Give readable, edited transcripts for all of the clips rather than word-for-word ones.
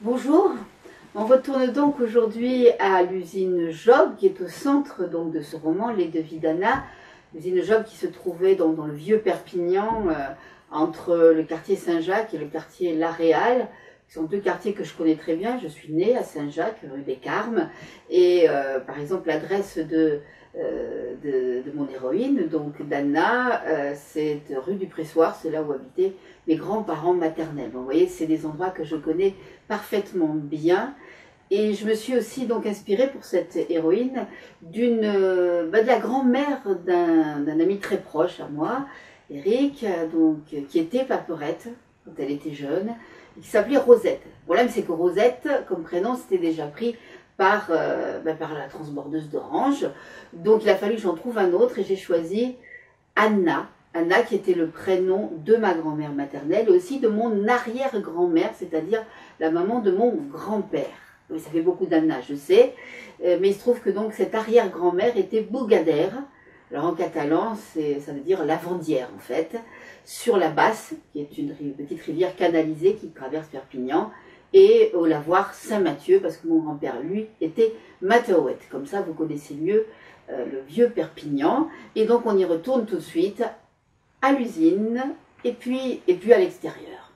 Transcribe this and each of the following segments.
Bonjour, on retourne donc aujourd'hui à l'usine Job qui est au centre donc de ce roman, Les Devis d'Anna. L'usine Job qui se trouvait donc dans le vieux Perpignan, entre le quartier Saint-Jacques et le quartier La Réale. Ce sont deux quartiers que je connais très bien. Je suis née à Saint-Jacques, rue des Carmes, et par exemple l'adresse de mon héroïne, donc d'Anna, c'est rue du Pressoir, c'est là où habitaient mes grands-parents maternels. Donc, vous voyez, c'est des endroits que je connais parfaitement bien. Et je me suis aussi donc inspirée pour cette héroïne de la grand-mère d'un ami très proche à moi, Eric, donc, qui était paperette quand elle était jeune, et qui s'appelait Rosette. Le problème, c'est que Rosette, comme prénom, c'était déjà pris par la transbordeuse d'Orange. Donc il a fallu que j'en trouve un autre et j'ai choisi Anna. Anna qui était le prénom de ma grand-mère maternelle et aussi de mon arrière-grand-mère, c'est-à-dire la maman de mon grand-père. Oui, ça fait beaucoup d'Anna, je sais, mais il se trouve que donc cette arrière-grand-mère était Bougader. Alors en catalan, ça veut dire lavandière en fait, sur la Basse, qui est une petite rivière canalisée qui traverse Perpignan, et au lavoir Saint-Mathieu, parce que mon grand-père, lui, était Matherouet. Comme ça, vous connaissez mieux le vieux Perpignan. Et donc, on y retourne tout de suite à l'usine, et puis à l'extérieur.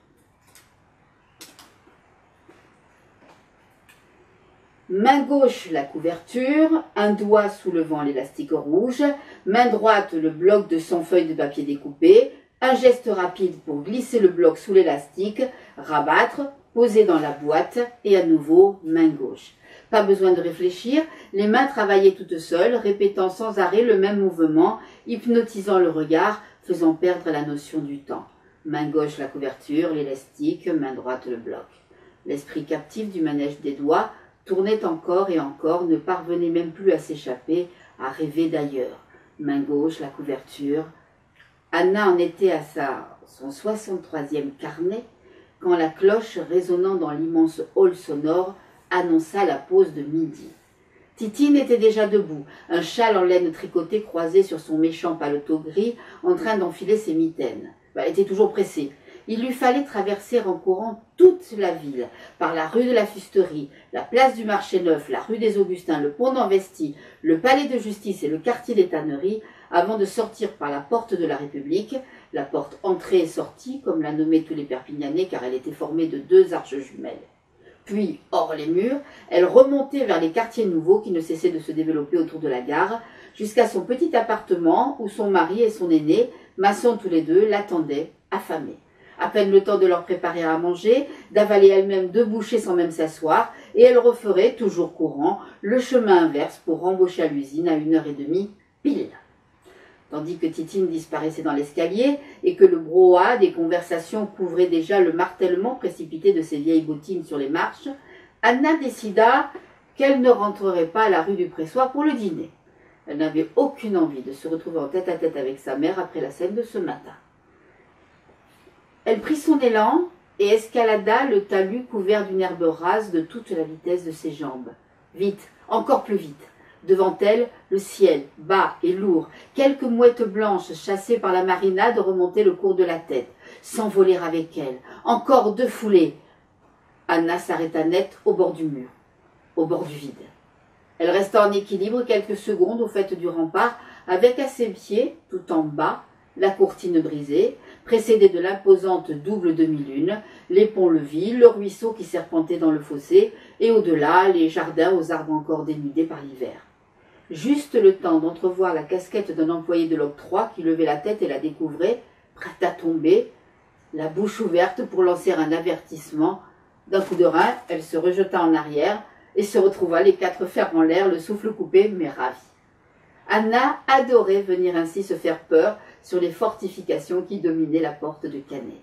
Main gauche, la couverture, un doigt soulevant l'élastique rouge, main droite, le bloc de 100 feuilles de papier découpé, un geste rapide pour glisser le bloc sous l'élastique, rabattre, poser dans la boîte et à nouveau main gauche. Pas besoin de réfléchir, les mains travaillaient toutes seules, répétant sans arrêt le même mouvement, hypnotisant le regard, faisant perdre la notion du temps. Main gauche la couverture, l'élastique, main droite le bloc. L'esprit captif du manège des doigts tournait encore et encore, ne parvenait même plus à s'échapper, à rêver d'ailleurs. Main gauche la couverture. Anna en était à son 63e carnet, quand la cloche résonnant dans l'immense hall sonore annonça la pause de midi. Titine était déjà debout, un châle en laine tricotée croisé sur son méchant paletot gris, en train d'enfiler ses mitaines. Elle était toujours pressée. Il lui fallait traverser en courant toute la ville, par la rue de la Fusterie, la place du Marché Neuf, la rue des Augustins, le pont d'Anvesty, le palais de justice et le quartier des tanneries, avant de sortir par la porte de la République, la porte entrée et sortie, comme la nommaient tous les Perpignanais, car elle était formée de 2 arches jumelles. Puis, hors les murs, elle remontait vers les quartiers nouveaux qui ne cessaient de se développer autour de la gare, jusqu'à son petit appartement où son mari et son aîné, maçons tous les deux, l'attendaient, affamés. À peine le temps de leur préparer à manger, d'avaler elle-même 2 bouchées sans même s'asseoir, et elle referait, toujours courant, le chemin inverse pour rembaucher à l'usine à 1h30 pile. Tandis que Titine disparaissait dans l'escalier et que le brouhaha des conversations couvrait déjà le martèlement précipité de ses vieilles bottines sur les marches, Anna décida qu'elle ne rentrerait pas à la rue du Pressoir pour le dîner. Elle n'avait aucune envie de se retrouver en tête-à-tête avec sa mère après la scène de ce matin. Elle prit son élan et escalada le talus couvert d'une herbe rase de toute la vitesse de ses jambes. Vite, encore plus vite. Devant elle, le ciel, bas et lourd, quelques mouettes blanches chassées par la marinade remontaient le cours de la tête, s'envoler avec elle. Encore 2 foulées. Anna s'arrêta net au bord du mur, au bord du vide. Elle resta en équilibre quelques secondes au fait du rempart, avec à ses pieds, tout en bas, la courtine brisée, précédée de l'imposante double demi-lune, les ponts-levis, le ruisseau qui serpentait dans le fossé, et au-delà, les jardins aux arbres encore dénudés par l'hiver. Juste le temps d'entrevoir la casquette d'un employé de l'octroi qui levait la tête et la découvrait, prête à tomber, la bouche ouverte pour lancer un avertissement. D'un coup de rein, elle se rejeta en arrière et se retrouva les 4 fers en l'air, le souffle coupé, mais ravie. Anna adorait venir ainsi se faire peur sur les fortifications qui dominaient la porte de Canet.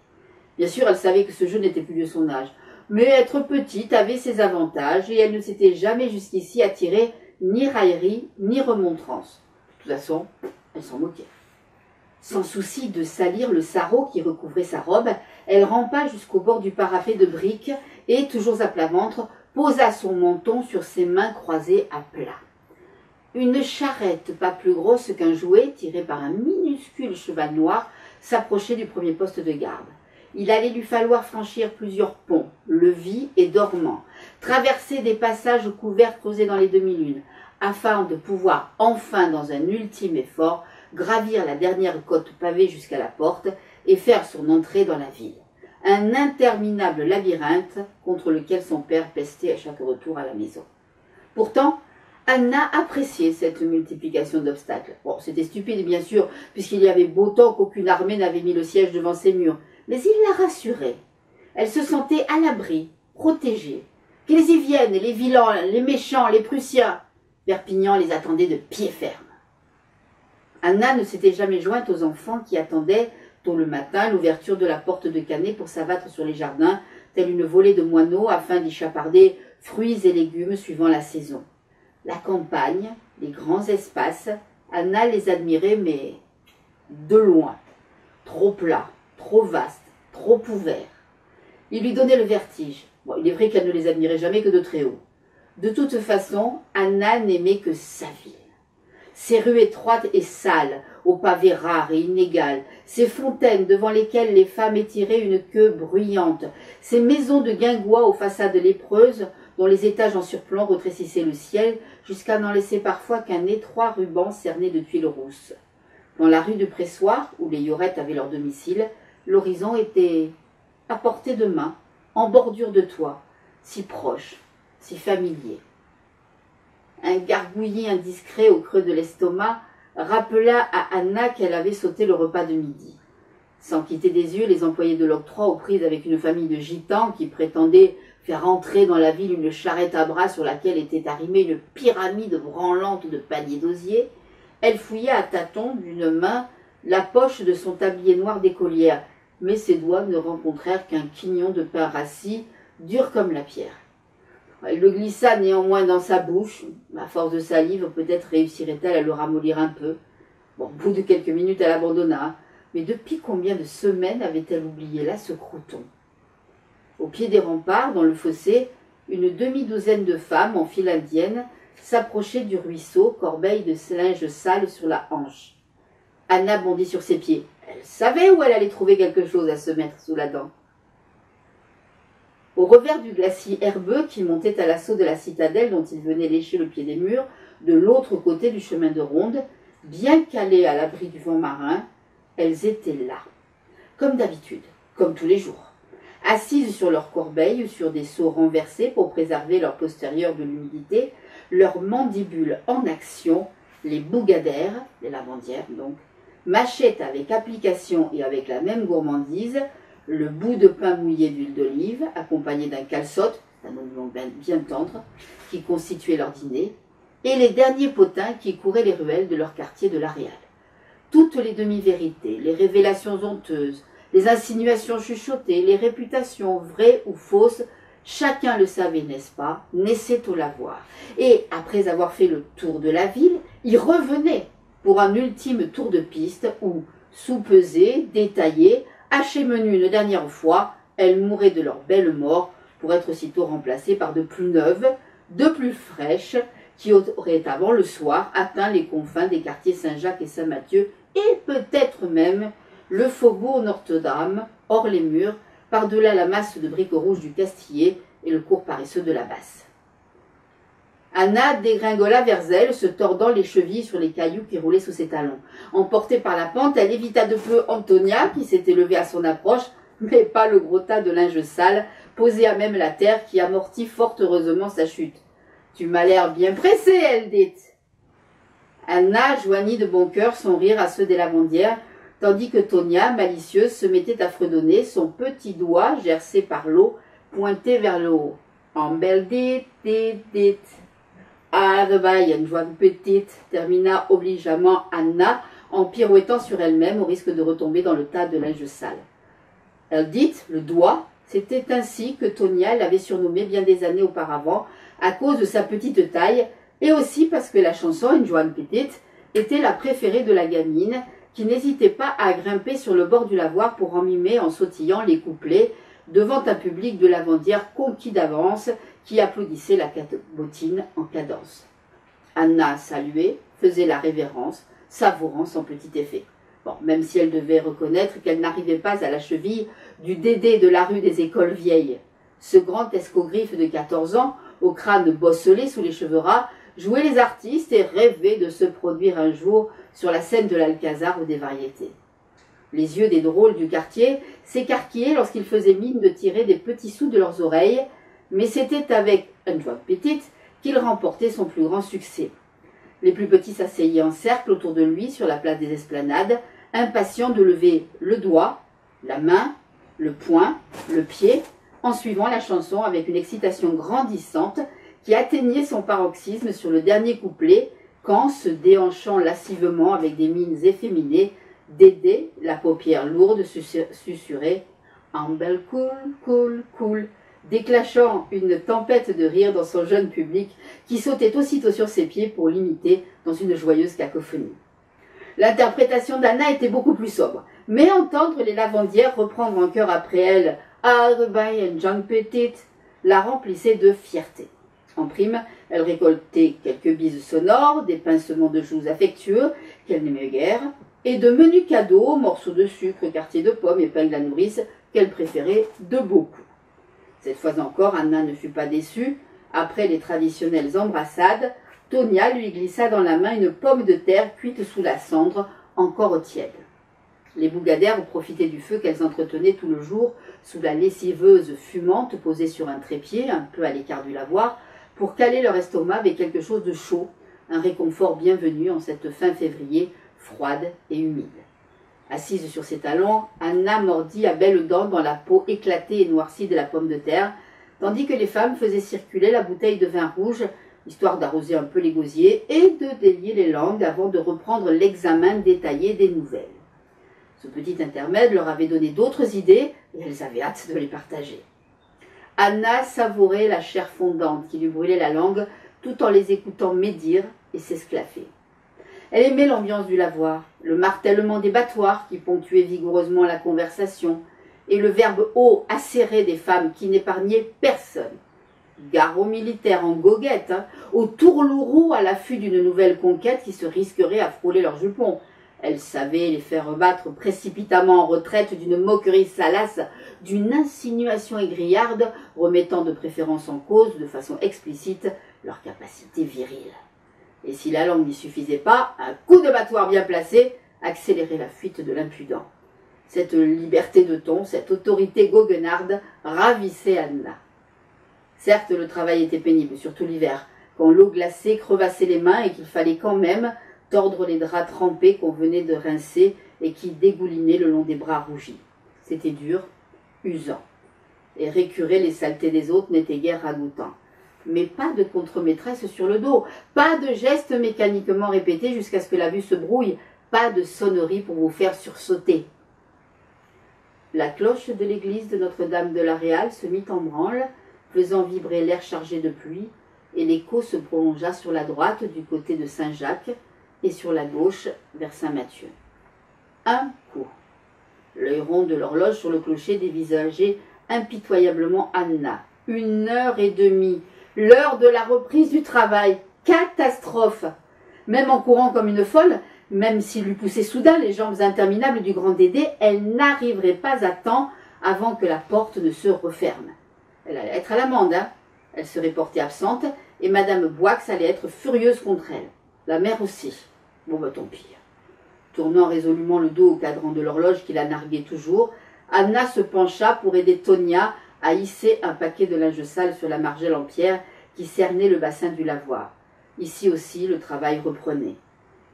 Bien sûr, elle savait que ce jeu n'était plus de son âge, mais être petite avait ses avantages et elle ne s'était jamais jusqu'ici attirée ni raillerie, ni remontrance. De toute façon, elle s'en moquait. Sans souci de salir le sarrau qui recouvrait sa robe, elle rampa jusqu'au bord du parapet de briques et, toujours à plat ventre, posa son menton sur ses mains croisées à plat. Une charrette pas plus grosse qu'un jouet, tirée par un minuscule cheval noir, s'approchait du premier poste de garde. Il allait lui falloir franchir plusieurs ponts, levis et dormants, traverser des passages couverts creusés dans les demi-lunes, afin de pouvoir enfin, dans un ultime effort, gravir la dernière côte pavée jusqu'à la porte et faire son entrée dans la ville. Un interminable labyrinthe contre lequel son père pestait à chaque retour à la maison. Pourtant, Anna appréciait cette multiplication d'obstacles. Bon, c'était stupide, bien sûr, puisqu'il y avait beau temps qu'aucune armée n'avait mis le siège devant ses murs. Mais il la rassurait. Elle se sentait à l'abri, protégée. Qu'ils y viennent, les vilains, les méchants, les Prussiens. Perpignan les attendait de pied ferme. Anna ne s'était jamais jointe aux enfants qui attendaient, tôt le matin, l'ouverture de la porte de Canet pour s'abattre sur les jardins, telle une volée de moineaux, afin d'y chaparder fruits et légumes suivant la saison. La campagne, les grands espaces, Anna les admirait, mais de loin, trop plats, trop vastes, trop ouverts. Il lui donnait le vertige. Bon, il est vrai qu'elle ne les admirait jamais que de très haut. De toute façon, Anna n'aimait que sa ville. Ses rues étroites et sales, aux pavés rares et inégales, ces fontaines devant lesquelles les femmes étiraient une queue bruyante, ces maisons de guingois aux façades lépreuses, dont les étages en surplomb rétrécissaient le ciel, jusqu'à n'en laisser parfois qu'un étroit ruban cerné de tuiles rousses. Dans la rue du Pressoir, où les Yorettes avaient leur domicile, l'horizon était à portée de main, en bordure de toit, si proche, si familier. Un gargouillis indiscret au creux de l'estomac rappela à Anna qu'elle avait sauté le repas de midi. Sans quitter des yeux les employés de l'octroi aux prises avec une famille de gitans qui prétendaient faire entrer dans la ville une charrette à bras sur laquelle était arrimée une pyramide branlante de paniers d'osier, elle fouilla à tâtons d'une main la poche de son tablier noir d'écolière, mais ses doigts ne rencontrèrent qu'un quignon de pain rassis, dur comme la pierre. Elle le glissa néanmoins dans sa bouche. À force de salive, peut-être réussirait-elle à le ramollir un peu. Bon, au bout de quelques minutes, elle abandonna. Mais depuis combien de semaines avait-elle oublié là ce croûton? Au pied des remparts, dans le fossé, une demi-douzaine de femmes en file indienne s'approchaient du ruisseau, corbeille de linge sale sur la hanche. Anna bondit sur ses pieds. Elle savait où elle allait trouver quelque chose à se mettre sous la dent. Au revers du glacis herbeux qui montait à l'assaut de la citadelle dont il venait lécher le pied des murs, de l'autre côté du chemin de ronde, bien calées à l'abri du vent marin, elles étaient là, comme d'habitude, comme tous les jours, assises sur leurs corbeilles, sur des seaux renversés pour préserver leur postérieur de l'humidité, leurs mandibules en action, les bougadères, les lavandières donc, mâchaient avec application et avec la même gourmandise le bout de pain mouillé d'huile d'olive, accompagné d'un calçote, un oignon bien tendre, qui constituait leur dîner, et les derniers potins qui couraient les ruelles de leur quartier de l'Aréal. Toutes les demi-vérités, les révélations honteuses, les insinuations chuchotées, les réputations vraies ou fausses, chacun le savait, n'est-ce pas, naissait au lavoir. Et, après avoir fait le tour de la ville, il revenait pour un ultime tour de piste où, sous-pesés, détaillés, hachées menu une dernière fois, elles mouraient de leur belle mort pour être aussitôt remplacées par de plus neuves, de plus fraîches, qui auraient avant le soir atteint les confins des quartiers Saint-Jacques et Saint-Mathieu et peut-être même le faubourg Notre-Dame, hors les murs, par-delà la masse de briques rouges du Castillet et le cours paresseux de la Basse. Anna dégringola vers elle, se tordant les chevilles sur les cailloux qui roulaient sous ses talons. Emportée par la pente, elle évita de peu Antonia, qui s'était levée à son approche, mais pas le gros tas de linge sale, posé à même la terre, qui amortit fort heureusement sa chute. « Tu m'as l'air bien pressée, elle dit. » Anna joignit de bon cœur son rire à ceux des lavandières, tandis que Tonia, malicieuse, se mettait à fredonner, son petit doigt, gercé par l'eau, pointé vers le haut. « En belle dit, dit. » Ah, de une joie petite, termina obligeamment Anna, en pirouettant sur elle-même au risque de retomber dans le tas de linge sale. Elle dit, le doigt, c'était ainsi que Tonia l'avait surnommé bien des années auparavant, à cause de sa petite taille, et aussi parce que la chanson Une Joanne Petite était la préférée de la gamine, qui n'hésitait pas à grimper sur le bord du lavoir pour en mimer en sautillant les couplets, devant un public de lavandières conquis d'avance qui applaudissait la cabotine en cadence. Anna saluait, faisait la révérence, savourant son petit effet. Bon, même si elle devait reconnaître qu'elle n'arrivait pas à la cheville du Dédé de la rue des Écoles Vieilles. Ce grand escogriffe de 14 ans, au crâne bosselé sous les cheveux ras, jouait les artistes et rêvait de se produire un jour sur la scène de l'Alcazar ou des variétés. Les yeux des drôles du quartier s'écarquillaient lorsqu'ils faisaient mine de tirer des petits sous de leurs oreilles, mais c'était avec une voix petite qu'il remportait son plus grand succès. Les plus petits s'asseyaient en cercle autour de lui sur la place des Esplanades, impatients de lever le doigt, la main, le poing, le pied, en suivant la chanson avec une excitation grandissante qui atteignait son paroxysme sur le dernier couplet, quand, se déhanchant lascivement avec des mines efféminées, Dédé, la paupière lourde, susurrait « Ambel cool, cool, cool », déclenchant une tempête de rire dans son jeune public qui sautait aussitôt sur ses pieds pour l'imiter dans une joyeuse cacophonie. L'interprétation d'Anna était beaucoup plus sobre, mais entendre les lavandières reprendre en chœur après elle « Arbeid and Jean Petit » la remplissait de fierté. En prime, elle récoltait quelques bises sonores, des pincements de joues affectueux qu'elle n'aimait guère, et de menus cadeaux, morceaux de sucre, quartiers de pommes, épingles à nourrice, qu'elle préférait de beaucoup. Cette fois encore, Anna ne fut pas déçue. Après les traditionnelles embrassades, Tonia lui glissa dans la main une pomme de terre cuite sous la cendre, encore tiède. Les bougadaires profitaient du feu qu'elles entretenaient tout le jour sous la lessiveuse fumante posée sur un trépied, un peu à l'écart du lavoir, pour caler leur estomac avec quelque chose de chaud, un réconfort bienvenu en cette fin février, froide et humide. Assise sur ses talons, Anna mordit à belles dents dans la peau éclatée et noircie de la pomme de terre, tandis que les femmes faisaient circuler la bouteille de vin rouge, histoire d'arroser un peu les gosiers et de délier les langues avant de reprendre l'examen détaillé des nouvelles. Ce petit intermède leur avait donné d'autres idées et elles avaient hâte de les partager. Anna savourait la chair fondante qui lui brûlait la langue tout en les écoutant médire et s'esclaffer. Elle aimait l'ambiance du lavoir, le martèlement des battoirs qui ponctuait vigoureusement la conversation, et le verbe haut acéré des femmes qui n'épargnaient personne. Gare aux militaires en goguette, aux tourlourous à l'affût d'une nouvelle conquête qui se risquerait à frôler leurs jupons. Elle savait les faire rebattre précipitamment en retraite d'une moquerie salace, d'une insinuation aigriarde, remettant de préférence en cause, de façon explicite, leur capacité virile. Et si la langue n'y suffisait pas, un coup de battoir bien placé accélérait la fuite de l'impudent. Cette liberté de ton, cette autorité goguenarde ravissait Anna. Certes, le travail était pénible, surtout l'hiver, quand l'eau glacée crevassait les mains et qu'il fallait quand même tordre les draps trempés qu'on venait de rincer et qui dégoulinaient le long des bras rougis. C'était dur, usant. Et récurer les saletés des autres n'était guère ragoûtant. Mais pas de contre-maîtresse sur le dos, pas de gestes mécaniquement répétés jusqu'à ce que la vue se brouille, pas de sonnerie pour vous faire sursauter. La cloche de l'église de Notre-Dame de la Réale se mit en branle, faisant vibrer l'air chargé de pluie, et l'écho se prolongea sur la droite du côté de Saint-Jacques et sur la gauche vers Saint-Mathieu. Un coup. L'œil rond de l'horloge sur le clocher dévisageait impitoyablement Anna. 1h30. L'heure de la reprise du travail. Catastrophe! Même en courant comme une folle, même s'il lui poussait soudain les jambes interminables du grand Dédé, elle n'arriverait pas à temps avant que la porte ne se referme. Elle allait être à l'amende, hein. Elle serait portée absente et Madame Boix allait être furieuse contre elle. La mère aussi. Bon, bah tant pis. Tournant résolument le dos au cadran de l'horloge qui la narguait toujours, Anna se pencha pour aider Tonia à hisser un paquet de linge sale sur la margelle en pierre qui cernait le bassin du lavoir. Ici aussi, le travail reprenait.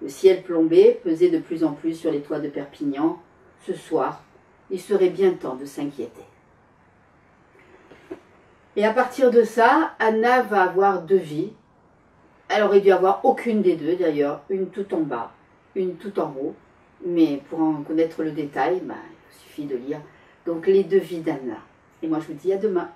Le ciel plombé pesait de plus en plus sur les toits de Perpignan. Ce soir, il serait bien temps de s'inquiéter. Et à partir de ça, Anna va avoir deux vies. Elle aurait dû avoir aucune des deux d'ailleurs, une tout en bas, une tout en haut. Mais pour en connaître le détail, il suffit de lire donc les deux vies d'Anna. Et moi je vous dis à demain.